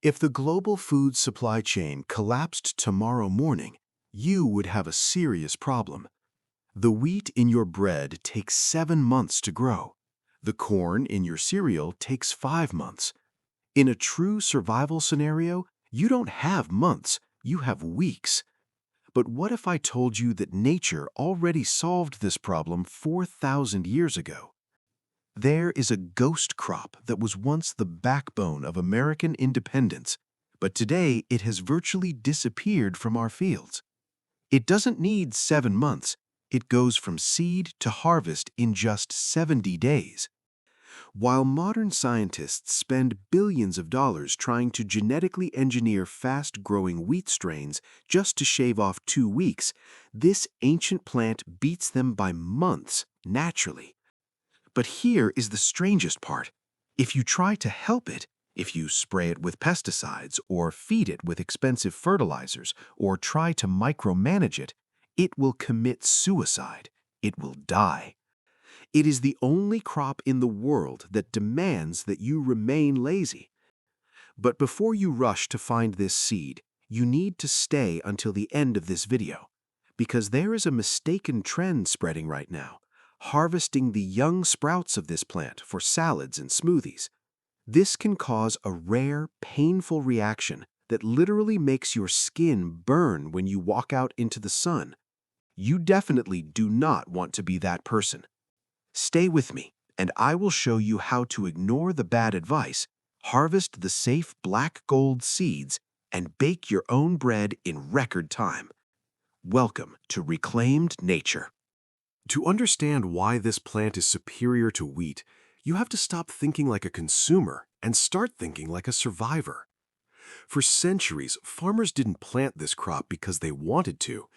If the global food supply chain collapsed tomorrow morning, you would have a serious problem. The wheat in your bread takes 7 months to grow. The corn in your cereal takes 5 months. In a true survival scenario, you don't have months, you have weeks. But what if I told you that nature already solved this problem 4,000 years ago? There is a ghost crop that was once the backbone of American independence, but today it has virtually disappeared from our fields. It doesn't need 7 months. It goes from seed to harvest in just 70 days. While modern scientists spend billions of dollars trying to genetically engineer fast-growing wheat strains just to shave off 2 weeks, this ancient plant beats them by months naturally. But here is the strangest part. If you try to help it, if you spray it with pesticides or feed it with expensive fertilizers or try to micromanage it, it will commit suicide. It will die. It is the only crop in the world that demands that you remain lazy. But before you rush to find this seed, you need to stay until the end of this video, because there is a mistaken trend spreading right now, harvesting the young sprouts of this plant for salads and smoothies. This can cause a rare, painful reaction that literally makes your skin burn when you walk out into the sun. You definitely do not want to be that person. Stay with me, and I will show you how to ignore the bad advice, harvest the safe black gold seeds, and bake your own bread in record time. Welcome to Reclaimed Nature. To understand why this plant is superior to wheat, you have to stop thinking like a consumer and start thinking like a survivor. For centuries, farmers didn't plant this crop because they wanted to.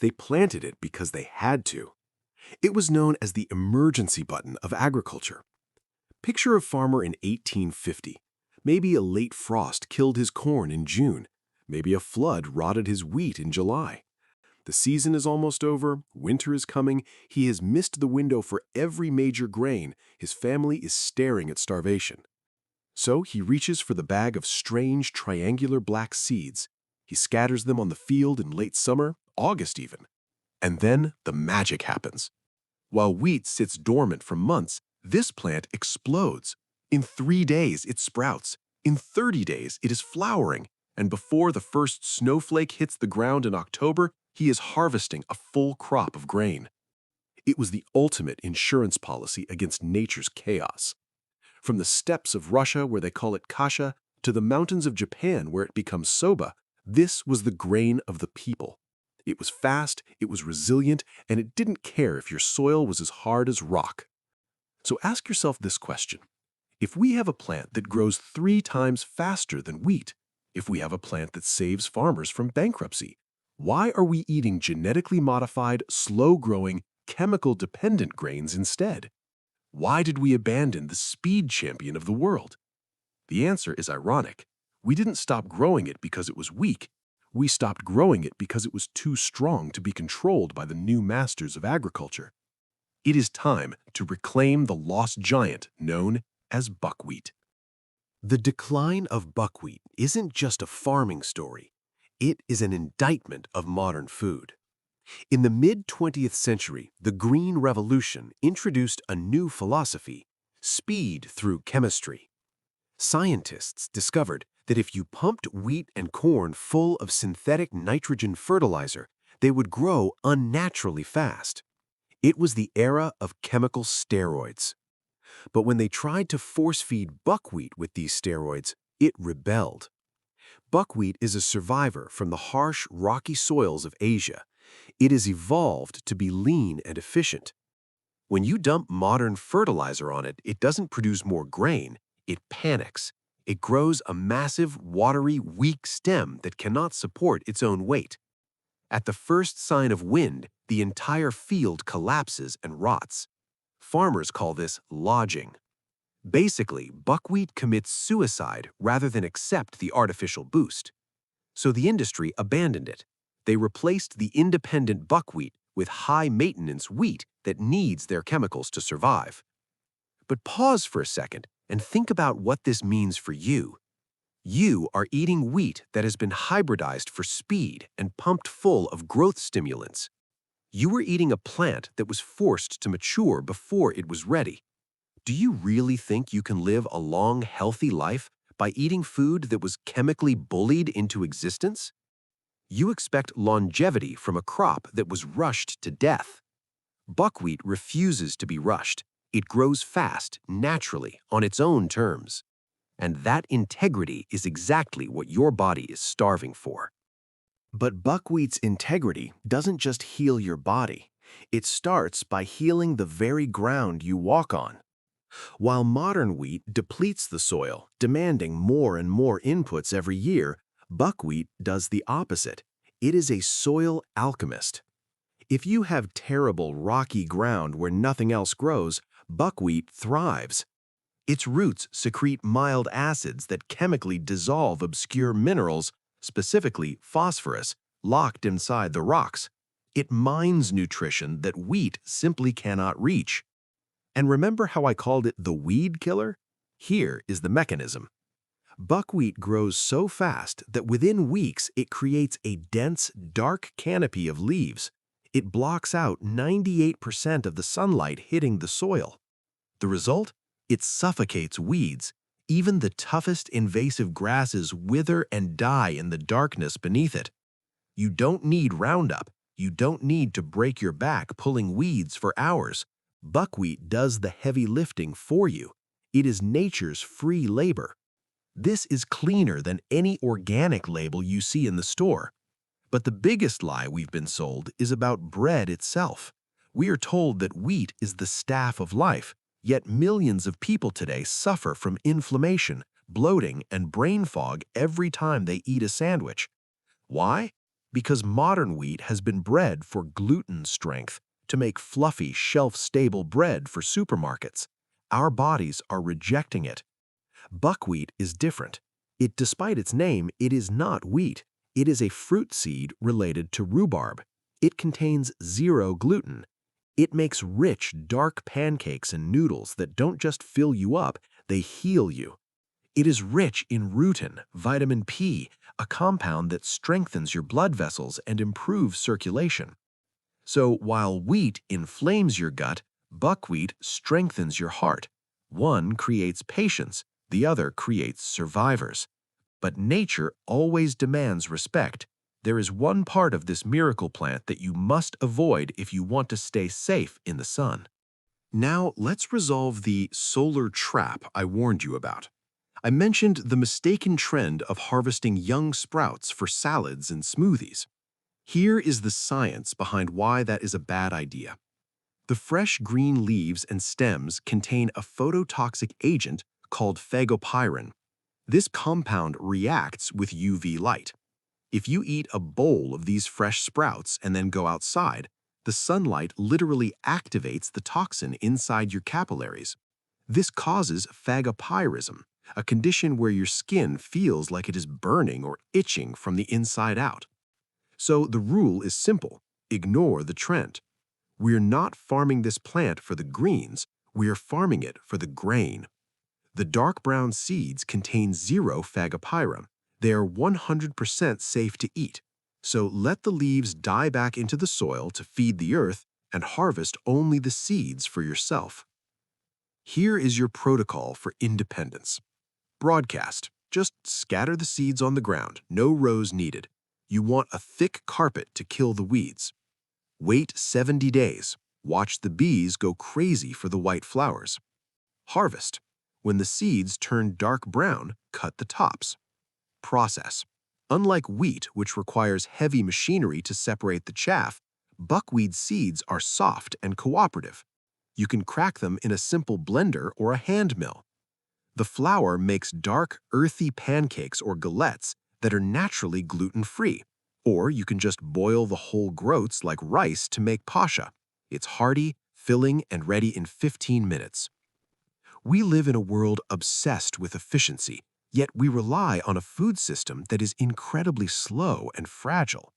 They planted it because they had to. It was known as the emergency button of agriculture. Picture a farmer in 1850. Maybe a late frost killed his corn in June. Maybe a flood rotted his wheat in July. The season is almost over, winter is coming, he has missed the window for every major grain, his family is staring at starvation. So he reaches for the bag of strange triangular black seeds. He scatters them on the field in late summer, August even. And then the magic happens. While wheat sits dormant for months, this plant explodes. In 3 days, it sprouts. In 30 days, it is flowering. And before the first snowflake hits the ground in October, he is harvesting a full crop of grain. It was the ultimate insurance policy against nature's chaos. From the steppes of Russia, where they call it kasha, to the mountains of Japan, where it becomes soba, this was the grain of the people. It was fast, it was resilient, and it didn't care if your soil was as hard as rock. So ask yourself this question. If we have a plant that grows 3 times faster than wheat, if we have a plant that saves farmers from bankruptcy, why are we eating genetically modified, slow-growing, chemical-dependent grains instead? Why did we abandon the speed champion of the world? The answer is ironic. We didn't stop growing it because it was weak. We stopped growing it because it was too strong to be controlled by the new masters of agriculture. It is time to reclaim the lost giant known as buckwheat. The decline of buckwheat isn't just a farming story. It is an indictment of modern food. In the mid-20th century, the Green Revolution introduced a new philosophy, speed through chemistry. Scientists discovered that if you pumped wheat and corn full of synthetic nitrogen fertilizer, they would grow unnaturally fast. It was the era of chemical steroids. But when they tried to force-feed buckwheat with these steroids, it rebelled. Buckwheat is a survivor from the harsh, rocky soils of Asia. It has evolved to be lean and efficient. When you dump modern fertilizer on it, it doesn't produce more grain, it panics. It grows a massive, watery, weak stem that cannot support its own weight. At the first sign of wind, the entire field collapses and rots. Farmers call this lodging. Basically, buckwheat commits suicide rather than accept the artificial boost. So the industry abandoned it. They replaced the independent buckwheat with high-maintenance wheat that needs their chemicals to survive. But pause for a second and think about what this means for you. You are eating wheat that has been hybridized for speed and pumped full of growth stimulants. You were eating a plant that was forced to mature before it was ready. Do you really think you can live a long, healthy life by eating food that was chemically bullied into existence? You expect longevity from a crop that was rushed to death. Buckwheat refuses to be rushed. It grows fast, naturally, on its own terms. And that integrity is exactly what your body is starving for. But buckwheat's integrity doesn't just heal your body. It starts by healing the very ground you walk on. While modern wheat depletes the soil, demanding more and more inputs every year, buckwheat does the opposite. It is a soil alchemist. If you have terrible, rocky ground where nothing else grows, buckwheat thrives. Its roots secrete mild acids that chemically dissolve obscure minerals, specifically phosphorus, locked inside the rocks. It mines nutrition that wheat simply cannot reach. And remember how I called it the weed killer? Here is the mechanism. Buckwheat grows so fast that within weeks it creates a dense, dark canopy of leaves. It blocks out 98% of the sunlight hitting the soil. The result? It suffocates weeds. Even the toughest invasive grasses wither and die in the darkness beneath it. You don't need Roundup. You don't need to break your back pulling weeds for hours. Buckwheat does the heavy lifting for you. It is nature's free labor. This is cleaner than any organic label you see in the store. But the biggest lie we've been sold is about bread itself. We are told that wheat is the staff of life, yet millions of people today suffer from inflammation, bloating, and brain fog every time they eat a sandwich. Why? Because modern wheat has been bred for gluten strength, to make fluffy, shelf-stable bread for supermarkets. Our bodies are rejecting it. Buckwheat is different. Despite its name, it is not wheat. It is a fruit seed related to rhubarb. It contains 0 gluten. It makes rich, dark pancakes and noodles that don't just fill you up, they heal you. It is rich in rutin, vitamin P, a compound that strengthens your blood vessels and improves circulation. So while wheat inflames your gut, buckwheat strengthens your heart. One creates patience, the other creates survivors. But nature always demands respect. There is one part of this miracle plant that you must avoid if you want to stay safe in the sun. Now, let's resolve the solar trap I warned you about. I mentioned the mistaken trend of harvesting young sprouts for salads and smoothies. Here is the science behind why that is a bad idea. The fresh green leaves and stems contain a phototoxic agent called Fagopyrin. This compound reacts with UV light. If you eat a bowl of these fresh sprouts and then go outside, the sunlight literally activates the toxin inside your capillaries. This causes phagopyrism, a condition where your skin feels like it is burning or itching from the inside out. So the rule is simple: ignore the trend. We're not farming this plant for the greens, we are farming it for the grain. The dark brown seeds contain 0 phagopyrin. They are 100% safe to eat. So let the leaves die back into the soil to feed the earth and harvest only the seeds for yourself. Here is your protocol for independence. Broadcast. Just scatter the seeds on the ground, no rows needed. You want a thick carpet to kill the weeds. Wait 70 days. Watch the bees go crazy for the white flowers. Harvest. When the seeds turn dark brown, cut the tops. Process. Unlike wheat, which requires heavy machinery to separate the chaff, buckwheat seeds are soft and cooperative. You can crack them in a simple blender or a hand mill. The flour makes dark, earthy pancakes or galettes that are naturally gluten-free. Or you can just boil the whole groats like rice to make pasha. It's hearty, filling, and ready in 15 minutes. We live in a world obsessed with efficiency, yet we rely on a food system that is incredibly slow and fragile.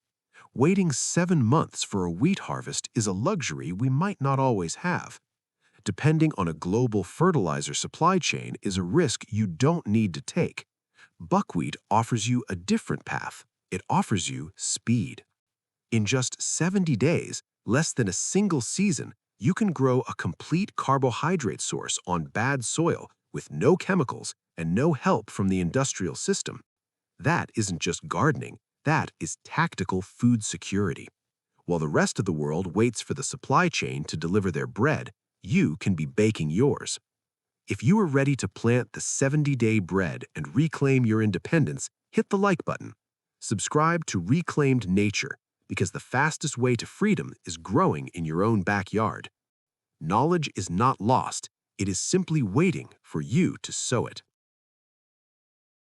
Waiting 7 months for a wheat harvest is a luxury we might not always have. Depending on a global fertilizer supply chain is a risk you don't need to take. Buckwheat offers you a different path. It offers you speed. In just 70 days, less than a single season, you can grow a complete carbohydrate source on bad soil with no chemicals and no help from the industrial system. That isn't just gardening, that is tactical food security. While the rest of the world waits for the supply chain to deliver their bread, you can be baking yours. If you are ready to plant the 70-day bread and reclaim your independence, hit the like button. Subscribe to Reclaimed Nature, because the fastest way to freedom is growing in your own backyard. Knowledge is not lost, it is simply waiting for you to sow it.